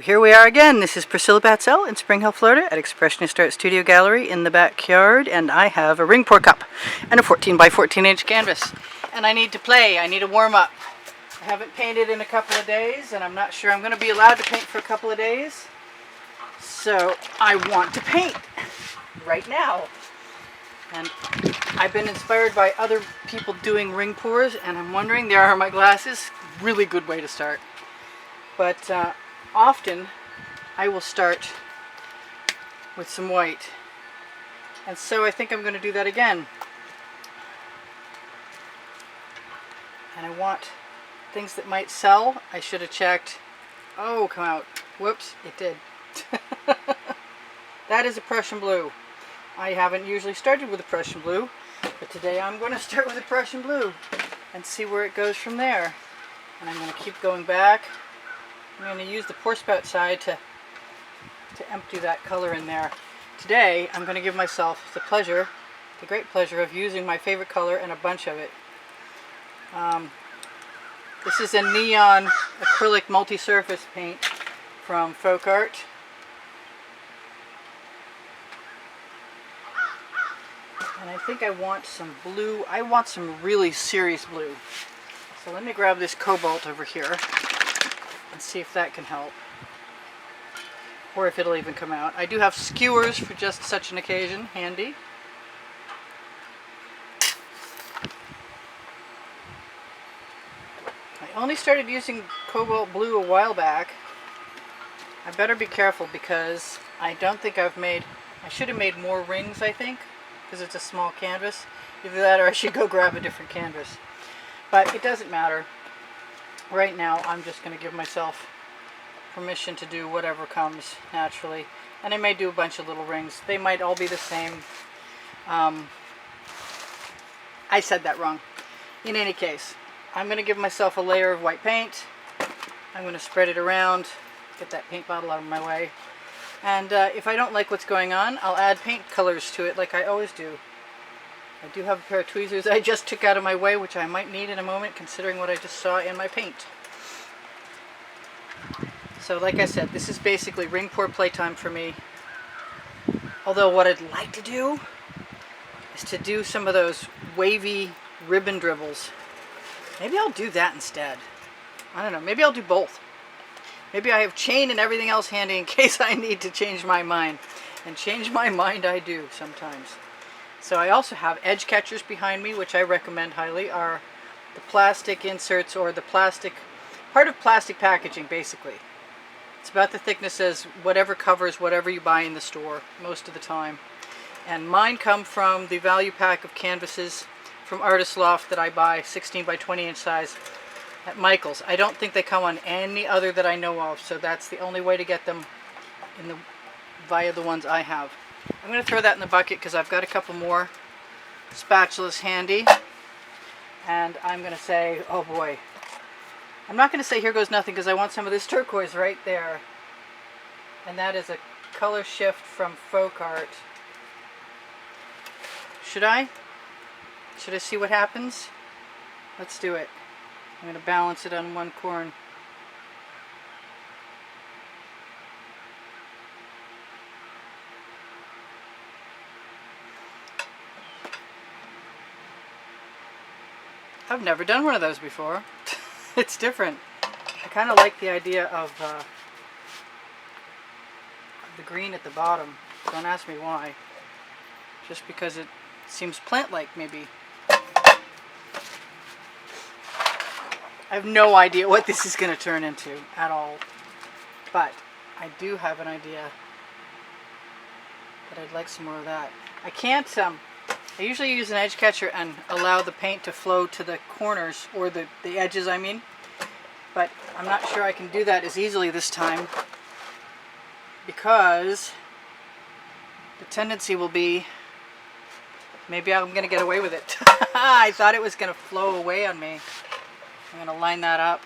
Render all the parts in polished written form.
Here we are again. This is Priscilla Batzell in Spring Hill, Florida at Expressionist Art Studio Gallery in the backyard, and I have a ring pour cup and a 14 by 14 inch canvas. And I need to play. I need a warm up. I haven't painted in a couple of days, and I'm not sure I'm going to be allowed to paint for a couple of days. So I want to paint right now. And I've been inspired by other people doing ring pours, and I'm wondering, there are my glasses, really good way to start. But often I will start with some white, and so I think I'm going to do that again. And I want things that might sell. I should have checked. Oh, come out. Whoops, it did. That is a Prussian blue. I haven't usually started with a Prussian blue, but today I'm going to start with a Prussian blue and see where it goes from there. And I'm going to keep going back. I'm going to use the pour spout side to empty that color in there. Today I'm going to give myself the great pleasure of using my favorite color and a bunch of it. This is a neon acrylic multi-surface paint from Folk Art. And I think I want some blue. I want some really serious blue. So let me grab this cobalt over here and see if that can help, or if it'll even come out. I do have skewers for just such an occasion, handy. I only started using cobalt blue a while back. I better be careful because I don't think I should have made more rings, I think, because it's a small canvas. Either that or I should go grab a different canvas. But it doesn't matter. Right now I'm just going to give myself permission to do whatever comes naturally. And I may do a bunch of little rings. They might all be the same. I said that wrong. In any case, I'm going to give myself a layer of white paint. I'm going to spread it around, get that paint bottle out of my way. And if I don't like what's going on, I'll add paint colors to it like I always do. I do have a pair of tweezers I just took out of my way, which I might need in a moment considering what I just saw in my paint. So like I said, this is basically ring pour playtime for me. Although what I'd like to do is to do some of those wavy ribbon dribbles. Maybe I'll do that instead. I don't know, maybe I'll do both. Maybe I have chain and everything else handy in case I need to change my mind. And change my mind I do sometimes. So I also have edge catchers behind me, which I recommend highly, are the plastic inserts, or the plastic, part of plastic packaging basically. It's about the thickness as whatever covers whatever you buy in the store most of the time. And mine come from the value pack of canvases from Artist Loft that I buy, 16 by 20 inch size at Michael's. I don't think they come on any other that I know of, so that's the only way to get them via the ones I have. I'm going to throw that in the bucket because I've got a couple more spatulas handy. And I'm going to say, oh boy. I'm not going to say here goes nothing because I want some of this turquoise right there. And that is a color shift from Folk Art. Should I? Should I see what happens? Let's do it. I'm going to balance it on one corner. I've never done one of those before. It's different. I kind of like the idea of the green at the bottom. Don't ask me why. Just because it seems plant-like, maybe. I have no idea what this is going to turn into at all. But I do have an idea that I'd like some more of that. I can't... I usually use an edge catcher and allow the paint to flow to the corners, or the edges I mean, but I'm not sure I can do that as easily this time because the tendency will be maybe I'm going to get away with it. I thought it was going to flow away on me. I'm going to line that up.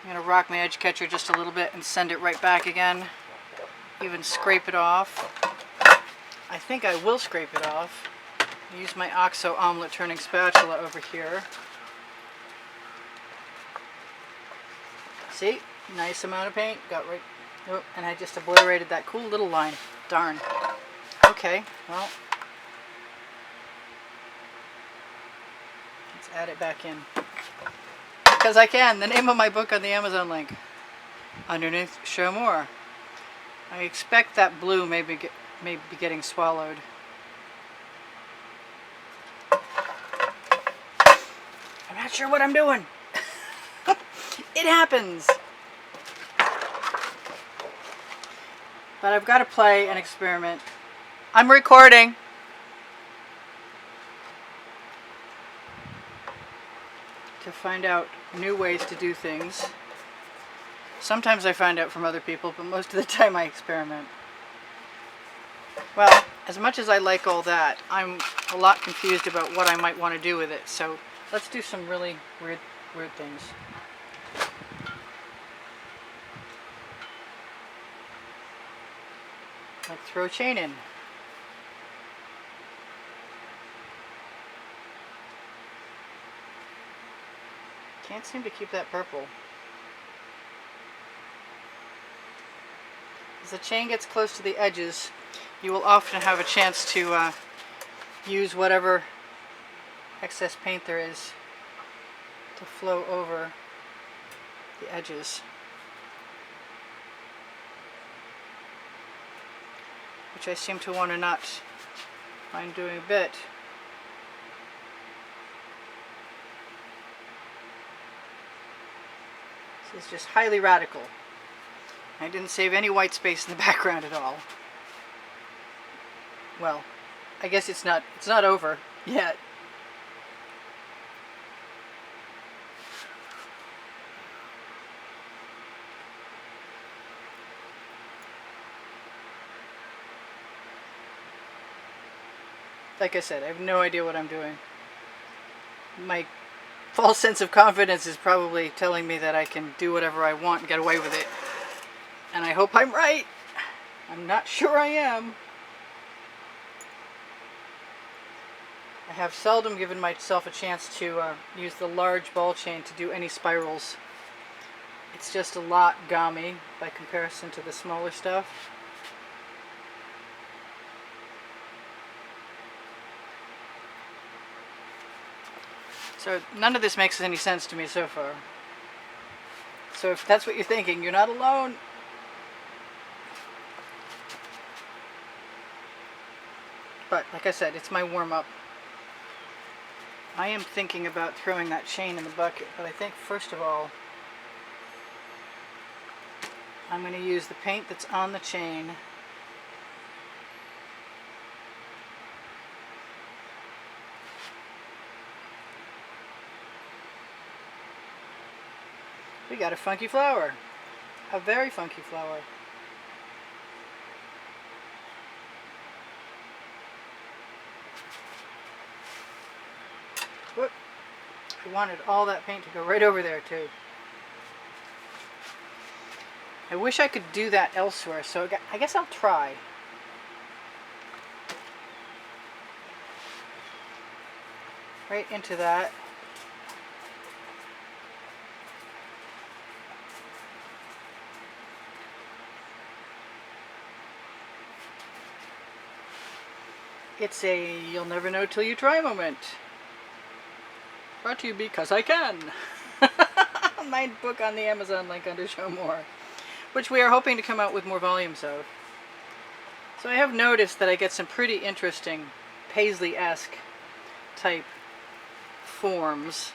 I'm going to rock my edge catcher just a little bit and send it right back again, even scrape it off. I think I will scrape it off. Use my OXO omelet turning spatula over here. See? Nice amount of paint. Got right. Oh, and I just obliterated that cool little line. Darn. Okay, well. Let's add it back in. Because I can. The name of my book on the Amazon link. Underneath, show more. I expect that blue may be getting swallowed. I'm not sure what I'm doing. It happens. But I've got to play and experiment. I'm recording. To find out new ways to do things. Sometimes I find out from other people, but most of the time I experiment. Well, as much as I like all that, I'm a lot confused about what I might want to do with it. So let's do some really weird things. Like throw a chain in. Can't seem to keep that purple. As the chain gets close to the edges, you will often have a chance to use whatever excess paint there is to flow over the edges. Which I seem to want to not mind doing a bit. This is just highly radical. I didn't save any white space in the background at all. Well, I guess it's not over yet. Like I said, I have no idea what I'm doing. My false sense of confidence is probably telling me that I can do whatever I want and get away with it. And I hope I'm right. I'm not sure I am. I have seldom given myself a chance to use the large ball chain to do any spirals. It's just a lot gammy by comparison to the smaller stuff. So none of this makes any sense to me so far. So if that's what you're thinking, you're not alone. But like I said, it's my warm-up. I am thinking about throwing that chain in the bucket, but I think first of all, I'm going to use the paint that's on the chain . We got a funky flower. A very funky flower. Whoop. I wanted all that paint to go right over there too. I wish I could do that elsewhere, so I guess I'll try. Right into that. It's a you'll never know till you try moment. Brought to you because I can. My book on the Amazon link under show more, which we are hoping to come out with more volumes of. So I have noticed that I get some pretty interesting Paisley-esque type forms.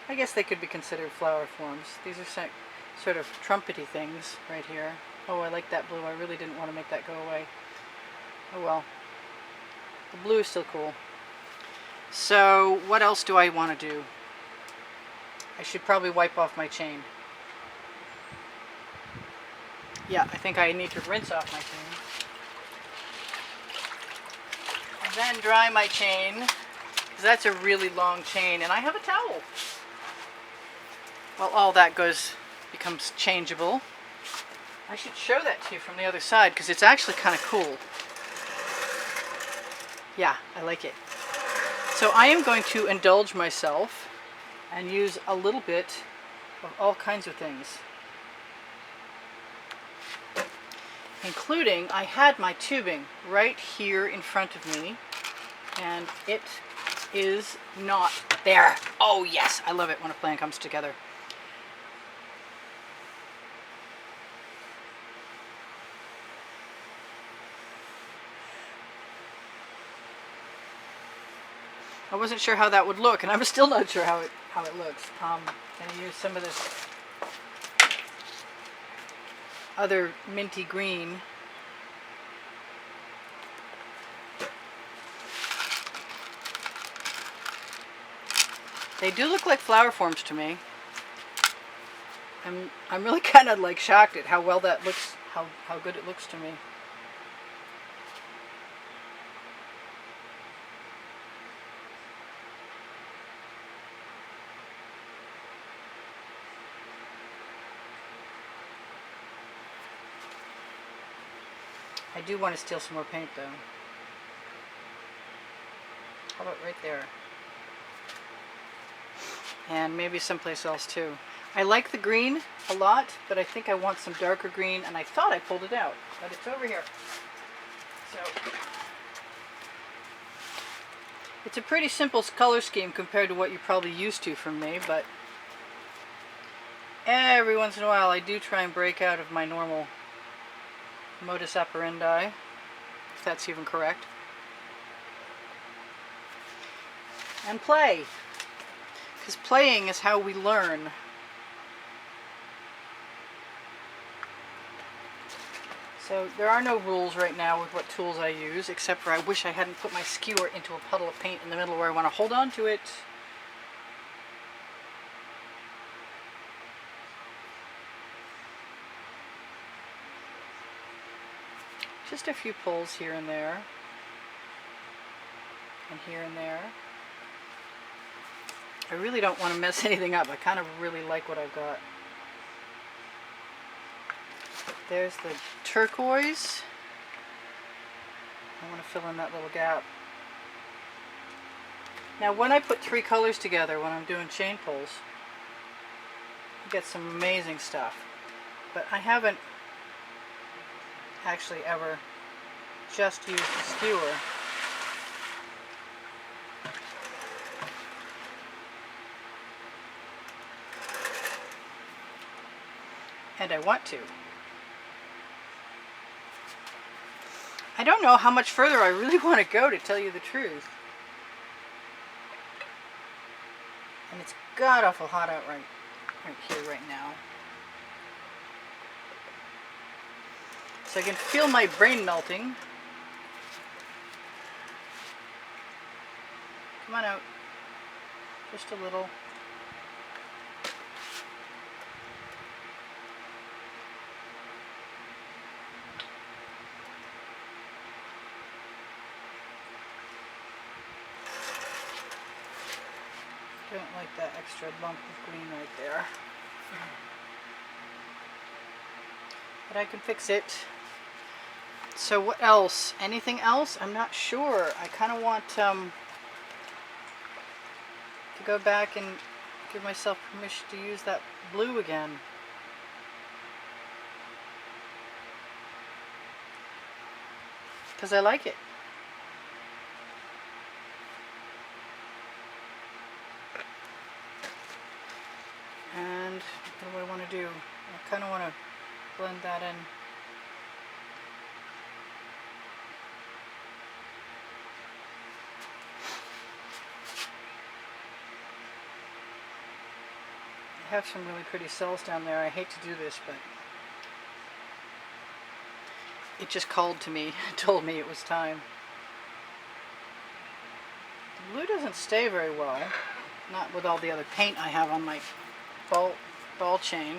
I guess they could be considered flower forms. These are sort of trumpety things right here. Oh, I like that blue. I really didn't want to make that go away. Oh well. The blue is still cool. So what else do I want to do? I should probably wipe off my chain. Yeah, I think I need to rinse off my chain. And then dry my chain, because that's a really long chain, and I have a towel. Well, all that becomes changeable. I should show that to you from the other side, because it's actually kind of cool. Yeah, I like it. So I am going to indulge myself and use a little bit of all kinds of things. including I had my tubing right here in front of me, and it is not there. Oh yes, I love it when a plan comes together. I wasn't sure how that would look, and I'm still not sure how it looks. I'm going to use some of this other minty green. They do look like flower forms to me. I'm really kind of like shocked at how well that looks, how good it looks to me. I do want to steal some more paint though. How about right there? And maybe someplace else too. I like the green a lot, but I think I want some darker green, and I thought I pulled it out, but it's over here. So it's a pretty simple color scheme compared to what you're probably used to from me, but every once in a while I do try and break out of my normal modus operandi, if that's even correct, and play, because playing is how we learn. So there are no rules right now with what tools I use, except for I wish I hadn't put my skewer into a puddle of paint in the middle where I want to hold on to it. Just a few pulls here and there, and here and there. I really don't want to mess anything up. I kind of really like what I've got. There's the turquoise. I want to fill in that little gap. Now when I put three colors together, when I'm doing chain pulls, you get some amazing stuff. But I haven't actually ever just used the skewer. And I want to. I don't know how much further I really want to go, to tell you the truth. And it's god awful hot out right here right now. So I can feel my brain melting. Come on out. Just a little. Don't like that extra lump of green right there. But I can fix it. So what else? Anything else? I'm not sure. I kind of want to go back and give myself permission to use that blue again. Because I like it. And what do I want to do? I kind of want to blend that in. I have some really pretty cells down there. I hate to do this, but it just called to me, told me it was time. The blue doesn't stay very well, not with all the other paint I have on my ball chain.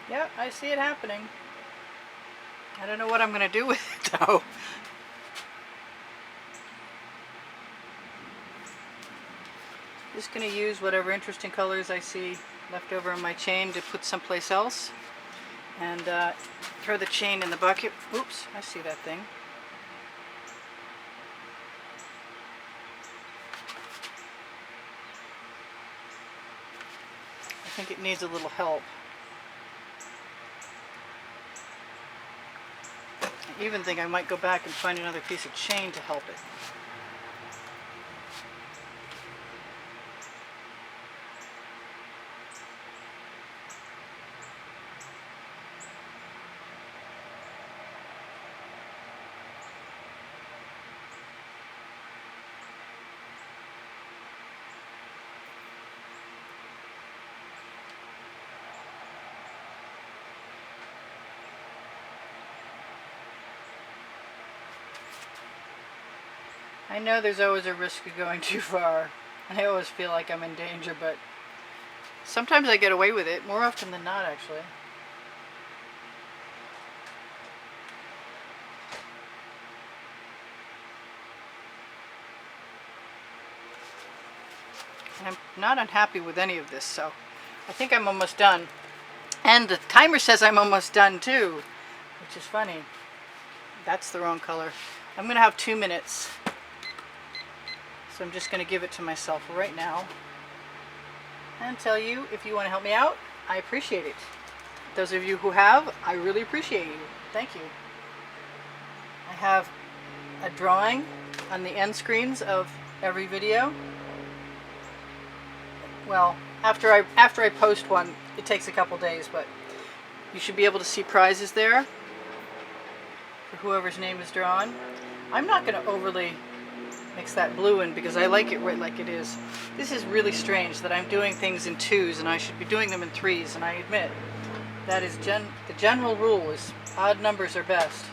Yep, I see it happening. I don't know what I'm going to do with it though. Just going to use whatever interesting colors I see left over in my chain to put someplace else. and throw the chain in the bucket. Oops, I see that thing. I think it needs a little help. I even think I might go back and find another piece of chain to help it. I know there's always a risk of going too far, and I always feel like I'm in danger, but sometimes I get away with it, more often than not actually. And I'm not unhappy with any of this, so I think I'm almost done. And the timer says I'm almost done too, which is funny. That's the wrong color. I'm going to have 2 minutes. So I'm just going to give it to myself right now and tell you, if you want to help me out, I appreciate it. Those of you who have, I really appreciate you. Thank you. I have a drawing on the end screens of every video. Well, after I post one, it takes a couple days, but you should be able to see prizes there for whoever's name is drawn. I'm not going to overly mix that blue in because I like it right like it is. This is really strange that I'm doing things in 2s and I should be doing them in 3s, and I admit that is the general rule is odd numbers are best.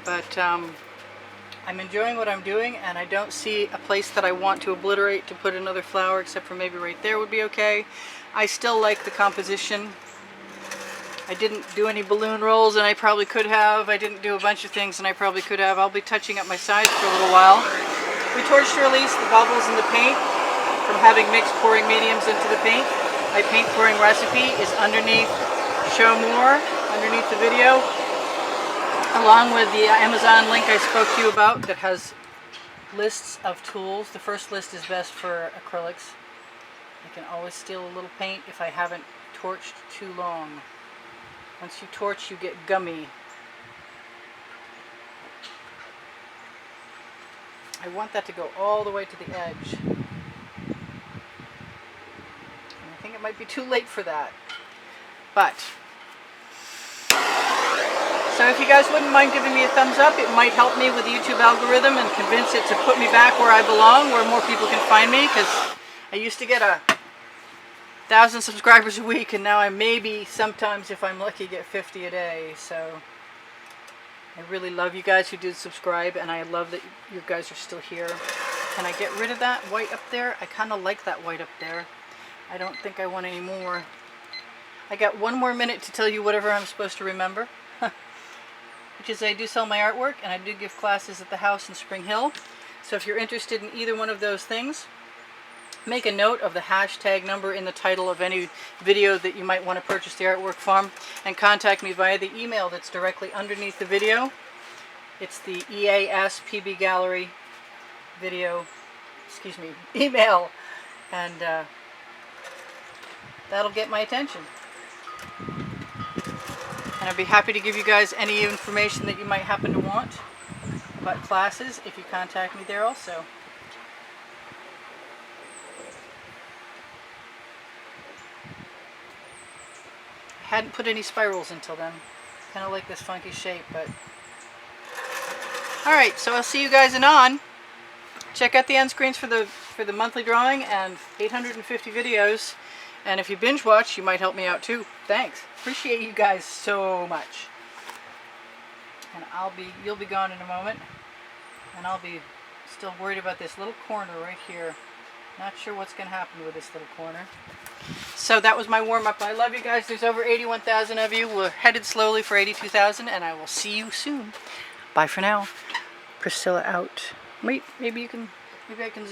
But I'm enjoying what I'm doing, and I don't see a place that I want to obliterate to put another flower, except for maybe right there would be okay. I still like the composition. I didn't do any balloon rolls, and I probably could have. I didn't do a bunch of things, and I probably could have. I'll be touching up my sides for a little while. We torch to release the bubbles in the paint from having mixed pouring mediums into the paint. My paint pouring recipe is underneath, show more, underneath the video, along with the Amazon link I spoke to you about that has lists of tools. The first list is best for acrylics. I can always steal a little paint if I haven't torched too long. Once you torch, you get gummy. I want that to go all the way to the edge. And I think it might be too late for that. But, so if you guys wouldn't mind giving me a thumbs up, it might help me with the YouTube algorithm and convince it to put me back where I belong, where more people can find me, because I used to get 1,000 subscribers a week, and now I maybe sometimes, if I'm lucky, get 50 a day. So I really love you guys who did subscribe, and I love that you guys are still here. Can I get rid of that white up there? I kind of like that white up there. I don't think I want any more. I got 1 more minute to tell you whatever I'm supposed to remember, which is I do sell my artwork, and I do give classes at the house in Spring Hill. So if you're interested in either one of those things, make a note of the hashtag number in the title of any video that you might want to purchase the artwork from, and contact me via the email that's directly underneath the video. It's the EAS PB Gallery video, email, and that'll get my attention. And I'd be happy to give you guys any information that you might happen to want about classes if you contact me there also. Hadn't put any spirals until then. Kind of like this funky shape, but alright, so I'll see you guys anon. Check out the end screens for the monthly drawing and 850 videos. And if you binge watch, you might help me out too. Thanks. Appreciate you guys so much. And you'll be gone in a moment. And I'll be still worried about this little corner right here. Not sure what's going to happen with this little corner. So that was my warm-up. I love you guys. There's over 81,000 of you. We're headed slowly for 82,000, and I will see you soon. Bye for now. Priscilla out. Wait, maybe I can zoom.